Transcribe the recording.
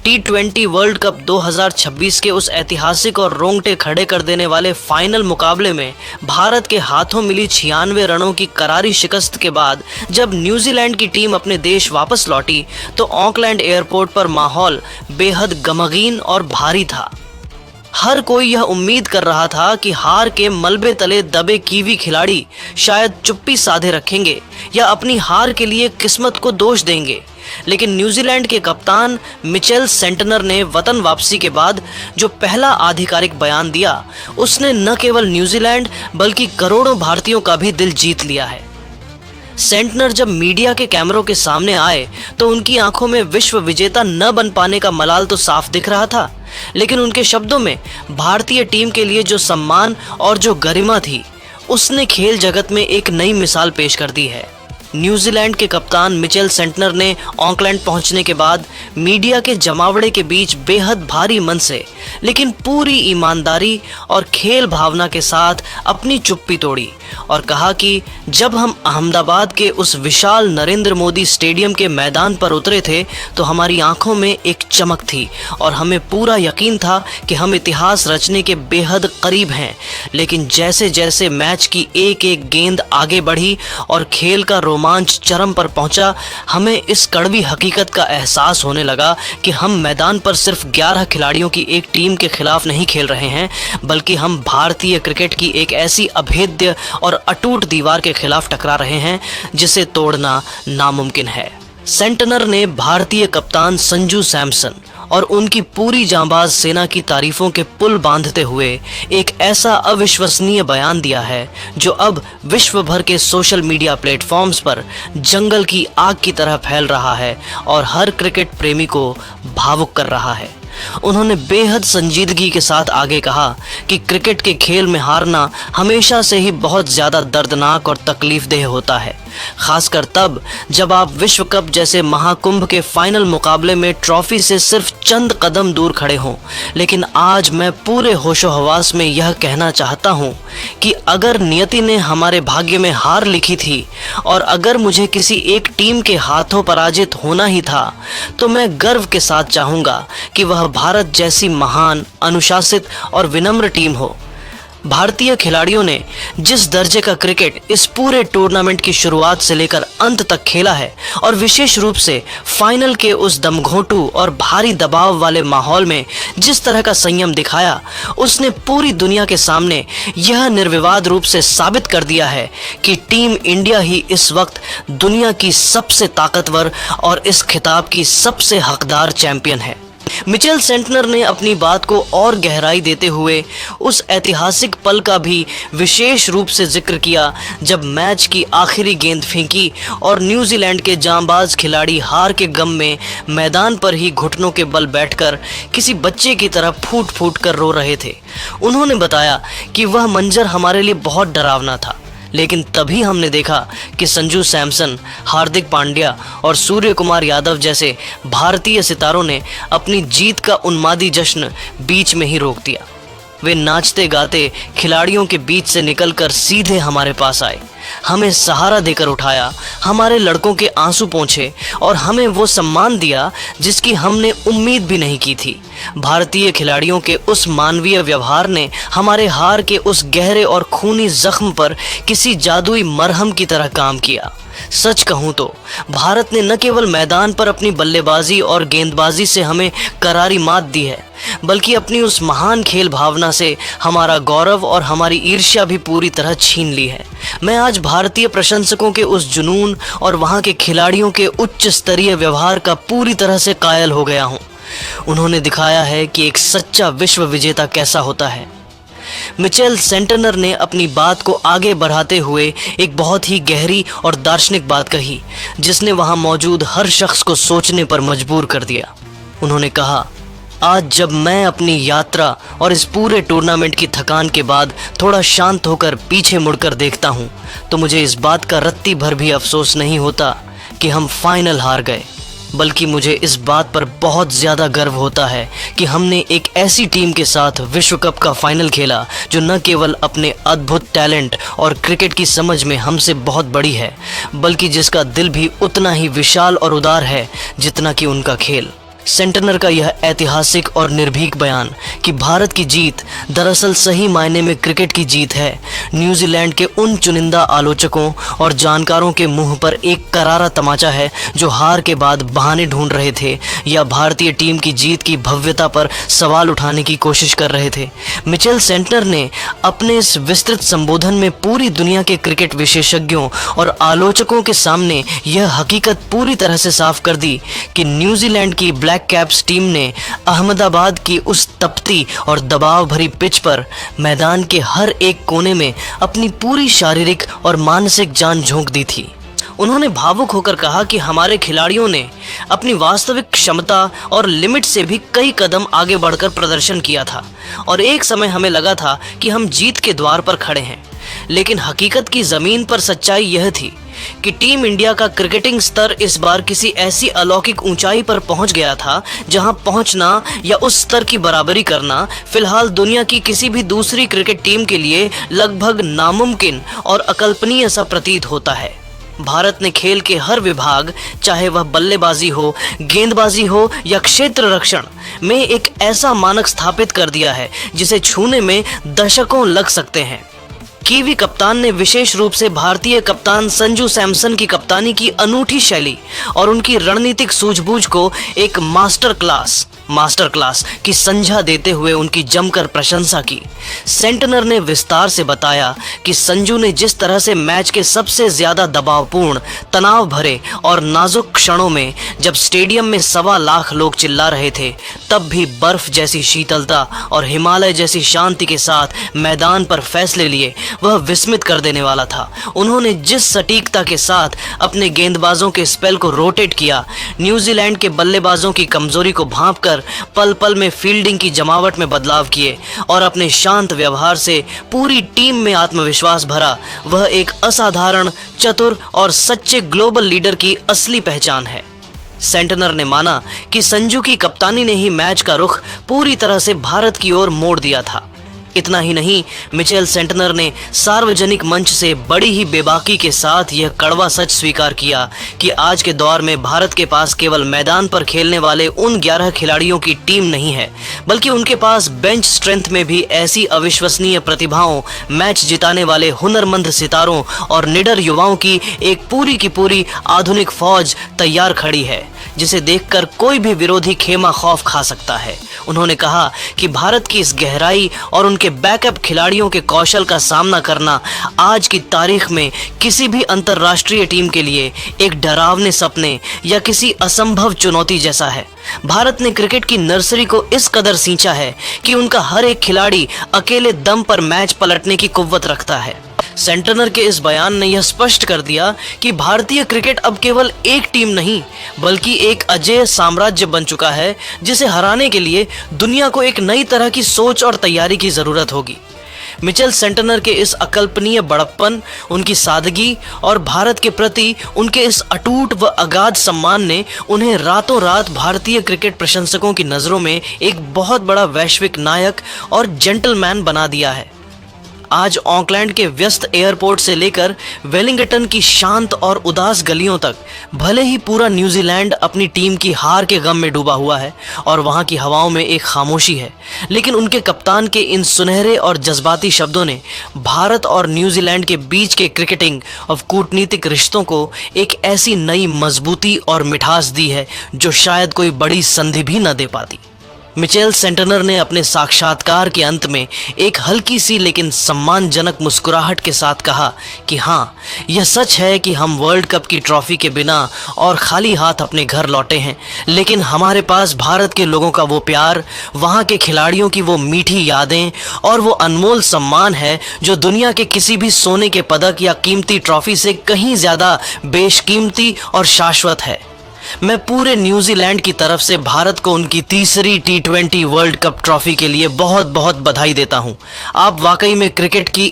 T20 world cup 2026 के उस ऐतिहासिक और रोंगटे खड़े कर देने वाले फाइनल मुकाबले में भारत के हाथों मिली 96 रनों की करारी शिकस्त के बाद जब न्यूजीलैंड की टीम अपने देश वापस लौटी तो ऑकलैंड एयरपोर्ट पर माहौल बेहद गमगीन और भारी था। हर कोई यह उम्मीद कर रहा था कि हार के मलबे तले दबे कीवी खिलाड़ी शायद चुप्पी साधे रखेंगे या अपनी हार के लिए किस्मत को दोष देंगे, लेकिन न्यूजीलैंड के कप्तान मिचेल सेंटनर ने वतन वापसी के बाद जो पहला आधिकारिक बयान दिया उसने न केवल न्यूजीलैंड बल्कि करोड़ों भारतीयों का भी दिल जीत लिया है। सेंटनर जब मीडिया के कैमरों के सामने आए तो उनकी आंखों में विश्व विजेता न बन पाने का मलाल तो साफ दिख रहा था, लेकिन उनके शब्दों में भारतीय टीम के लिए जो सम्मान और जो गरिमा थी उसने खेल जगत में एक नई मिसाल पेश कर दी है। न्यूजीलैंड के कप्तान मिचेल सेंटनर ने ऑकलैंड पहुंचने के बाद मीडिया के जमावड़े के बीच बेहद भारी मन से लेकिन पूरी ईमानदारी और खेल भावना के साथ अपनी चुप्पी तोड़ी और कहा कि जब हम अहमदाबाद के उस विशाल नरेंद्र मोदी स्टेडियम के मैदान पर उतरे थे तो हमारी आंखों में एक चमक थी और हमें पूरा यकीन था कि हम इतिहास रचने के बेहद करीब हैं, लेकिन जैसे जैसे मैच की एक एक गेंद आगे बढ़ी और खेल का रोमांच चरम पर पहुंचा, हमें इस कड़वी हकीकत का एहसास होने लगा कि हम मैदान पर सिर्फ 11 खिलाड़ियों की एक टीम के खिलाफ नहीं खेल रहे हैं, बल्कि हम भारतीय क्रिकेट की एक ऐसी अभेद्य और अटूट दीवार के खिलाफ टकरा रहे हैं जिसे तोड़ना नामुमकिन है। सेंटनर ने भारतीय कप्तान संजू सैमसन और उनकी पूरी जांबाज सेना की तारीफों के पुल बांधते हुए एक ऐसा अविश्वसनीय बयान दिया है जो अब विश्व भर के सोशल मीडिया प्लेटफॉर्म्स पर जंगल की आग की तरह फैल रहा है और हर क्रिकेट प्रेमी को भावुक कर रहा है। उन्होंने बेहद संजीदगी के साथ आगे कहा कि क्रिकेट के खेल में हारना हमेशा से ही बहुत ज़्यादा दर्दनाक और तकलीफदेह होता है, खासकर तब जब आप विश्व कप जैसे महाकुंभ के फाइनल मुकाबले में ट्रॉफी से सिर्फ चंद कदम दूर खड़े हों। लेकिन आज मैं पूरे होशो हवास में यह कहना चाहता हूँ कि अगर नियति ने हमारे भाग्य में हार लिखी थी और अगर मुझे किसी एक टीम के हाथों पराजित होना ही था तो मैं गर्व के साथ चाहूँगा कि वह भारत जैसी महान, अनुशासित और विनम्र टीम हो। भारतीय खिलाड़ियों ने जिस दर्जे का क्रिकेट इस पूरे टूर्नामेंट की शुरुआत से लेकर अंत तक खेला है और विशेष रूप से फाइनल के उस दमघोंटू और भारी दबाव वाले माहौल में जिस तरह का संयम दिखाया, उसने पूरी दुनिया के सामने यह निर्विवाद रूप से साबित कर दिया है कि टीम इंडिया ही इस वक्त दुनिया की सबसे ताकतवर और इस खिताब की सबसे हकदार चैंपियन है। मिचेल सेंटनर ने अपनी बात को और गहराई देते हुए उस ऐतिहासिक पल का भी विशेष रूप से जिक्र किया जब मैच की आखिरी गेंद फेंकी और न्यूजीलैंड के जांबाज खिलाड़ी हार के गम में मैदान पर ही घुटनों के बल बैठकर किसी बच्चे की तरह फूट फूट कर रो रहे थे। उन्होंने बताया कि वह मंजर हमारे लिए बहुत डरावना था, लेकिन तभी हमने देखा कि संजू सैमसन, हार्दिक पांड्या और सूर्य कुमार यादव जैसे भारतीय सितारों ने अपनी जीत का उन्मादी जश्न बीच में ही रोक दिया। वे नाचते गाते खिलाड़ियों के बीच से निकलकर सीधे हमारे पास आए, हमें सहारा देकर उठाया, हमारे लड़कों के आंसू पोंछे और हमें वो सम्मान दिया जिसकी हमने उम्मीद भी नहीं की थी। भारतीय खिलाड़ियों के उस मानवीय व्यवहार ने हमारे हार के उस गहरे और खूनी जख्म पर किसी जादुई मरहम की तरह काम किया। सच कहूँ तो भारत ने न केवल मैदान पर अपनी बल्लेबाजी और गेंदबाजी से हमें करारी मात दी है, बल्कि अपनी उस महान खेल भावना से हमारा गौरव और हमारी ईर्ष्या भी पूरी तरह छीन ली है। मैं आज भारतीय प्रशंसकों के उस जुनून और वहाँ के खिलाड़ियों के उच्च स्तरीय व्यवहार का पूरी तरह से कायल हो गया हूँ। उन्होंने दिखाया है कि एक सच्चा विश्व विजेता कैसा होता है। मिचेल सेंटनर ने अपनी बात को आगे बढ़ाते हुए एक बहुत ही गहरी और दार्शनिक बात कही जिसने वहां मौजूद हर शख्स को सोचने पर मजबूर कर दिया। उन्होंने कहा, आज जब मैं अपनी यात्रा और इस पूरे टूर्नामेंट की थकान के बाद थोड़ा शांत होकर पीछे मुड़कर देखता हूं तो मुझे इस बात का रत्ती भर भी अफसोस नहीं होता कि हम फाइनल हार गए, बल्कि मुझे इस बात पर बहुत ज़्यादा गर्व होता है कि हमने एक ऐसी टीम के साथ विश्व कप का फाइनल खेला जो न केवल अपने अद्भुत टैलेंट और क्रिकेट की समझ में हमसे बहुत बड़ी है, बल्कि जिसका दिल भी उतना ही विशाल और उदार है जितना कि उनका खेल। सेंटनर का यह ऐतिहासिक और निर्भीक बयान कि भारत की जीत दरअसल सही मायने में क्रिकेट की जीत है, न्यूजीलैंड के उन चुनिंदा आलोचकों और जानकारों के मुंह पर एक करारा तमाचा है जो हार के बाद बहाने ढूंढ रहे थे या भारतीय टीम की जीत की भव्यता पर सवाल उठाने की कोशिश कर रहे थे। मिचेल सेंटनर ने अपने इस विस्तृत संबोधन में पूरी दुनिया के क्रिकेट विशेषज्ञों और आलोचकों के सामने यह हकीकत पूरी तरह से साफ कर दी कि न्यूजीलैंड की ब्लैक कैप्स टीम ने अहमदाबाद की उस तपती और दबाव भरी पिच पर मैदान के हर एक कोने में अपनी पूरी शारीरिक और मानसिक जान झोंक दी थी। उन्होंने भावुक होकर कहा कि हमारे खिलाड़ियों ने अपनी वास्तविक क्षमता और लिमिट से भी कई कदम आगे बढ़कर प्रदर्शन किया था और एक समय हमें लगा था कि हम जीत के द्वार पर खड़े हैं। लेकिन हकीकत की ज़मीन पर सच्चाई यह थी कि टीम इंडिया का क्रिकेटिंग स्तर इस बार किसी ऐसी अलौकिक ऊंचाई पर पहुंच गया था जहां पहुंचना या उस स्तर की बराबरी करना फिलहाल दुनिया की किसी भी दूसरी क्रिकेट टीम के लिए लगभग नामुमकिन और अकल्पनीय सा प्रतीत होता है। भारत ने खेल के हर विभाग, चाहे वह बल्लेबाजी हो, गेंदबाजी हो या क्षेत्र रक्षण में एक ऐसा मानक स्थापित कर दिया है जिसे छूने में दशकों लग सकते हैं। कीवी कप्तान ने विशेष रूप से भारतीय कप्तान संजू सैमसन की कप्तानी की अनूठी शैली और उनकी रणनीतिक सूझबूझ को एक मास्टर क्लास की संज्ञा देते हुए उनकी जमकर प्रशंसा की। सेंटनर ने विस्तार से बताया कि संजू ने जिस तरह से मैच के सबसे ज्यादा दबावपूर्ण, तनाव भरे और नाजुक क्षणों में जब स्टेडियम में 1.25 लाख लोग चिल्ला रहे थे, तब भी बर्फ जैसी शीतलता और हिमालय जैसी शांति के साथ मैदान पर फैसले लिए, वह विस्मित कर देने वाला था। उन्होंने जिस सटीकता के साथ अपने गेंदबाजों के स्पेल को रोटेट किया, न्यूजीलैंड के बल्लेबाजों की कमजोरी को भांपकर पल पल में फील्डिंग की जमावट में बदलाव किए और अपने शांत व्यवहार से पूरी टीम में आत्मविश्वास भरा, वह एक असाधारण, चतुर और सच्चे ग्लोबल लीडर की असली पहचान है। सेंटनर ने माना कि संजू की कप्तानी ने ही मैच का रुख पूरी तरह से भारत की ओर मोड़ दिया था। इतना ही नहीं, मिचेल सेंटनर ने सार्वजनिक मंच से बड़ी ही बेबाकी के साथ यह कड़वा सच स्वीकार किया कि आज के दौर में भारत के पास केवल मैदान पर खेलने वाले उन 11 खिलाड़ियों की टीम नहीं है, बल्कि उनके पास बेंच स्ट्रेंथ में भी ऐसी अविश्वसनीय प्रतिभाओं, मैच जिताने वाले हुनरमंद सितारों और निडर युवाओं की एक पूरी की पूरी आधुनिक फौज तैयार खड़ी है, जिसे देखकर कोई भी विरोधी खेमा खौफ खा सकता है। उन्होंने कहा कि भारत की इस गहराई और उनके बैकअप खिलाड़ियों के कौशल का सामना करना आज की तारीख में किसी भी अंतर्राष्ट्रीय टीम के लिए एक डरावने सपने या किसी असंभव चुनौती जैसा है। भारत ने क्रिकेट की नर्सरी को इस कदर सींचा है कि उनका हर एक खिलाड़ी अकेले दम पर मैच पलटने की कुव्वत रखता है। सेंटनर के इस बयान ने यह स्पष्ट कर दिया कि भारतीय क्रिकेट अब केवल एक टीम नहीं, बल्कि एक अजेय साम्राज्य बन चुका है, जिसे हराने के लिए दुनिया को एक नई तरह की सोच और तैयारी की जरूरत होगी। मिचेल सेंटनर के इस अकल्पनीय बड़प्पन, उनकी सादगी और भारत के प्रति उनके इस अटूट व अगाध सम्मान ने उन्हें रातों रात भारतीय क्रिकेट प्रशंसकों की नज़रों में एक बहुत बड़ा वैश्विक नायक और जेंटलमैन बना दिया है। आज ऑकलैंड के व्यस्त एयरपोर्ट से लेकर वेलिंगटन की शांत और उदास गलियों तक भले ही पूरा न्यूजीलैंड अपनी टीम की हार के गम में डूबा हुआ है और वहां की हवाओं में एक खामोशी है, लेकिन उनके कप्तान के इन सुनहरे और जज्बाती शब्दों ने भारत और न्यूजीलैंड के बीच के क्रिकेटिंग और कूटनीतिक रिश्तों को एक ऐसी नई मजबूती और मिठास दी है जो शायद कोई बड़ी संधि भी न दे पाती। मिचेल सेंटनर ने अपने साक्षात्कार के अंत में एक हल्की सी लेकिन सम्मानजनक मुस्कुराहट के साथ कहा कि हाँ, यह सच है कि हम वर्ल्ड कप की ट्रॉफी के बिना और खाली हाथ अपने घर लौटे हैं, लेकिन हमारे पास भारत के लोगों का वो प्यार, वहाँ के खिलाड़ियों की वो मीठी यादें और वो अनमोल सम्मान है जो दुनिया के किसी भी सोने के पदक या कीमती ट्रॉफी से कहीं ज़्यादा बेशकीमती और शाश्वत है। मैं पूरे न्यूजीलैंड की तरफ से भारत को उनकी तीसरी T20 वर्ल्ड कप ट्रॉफी के लिए बहुत बहुत बधाई देता हूं। आप वाकई में क्रिकेट की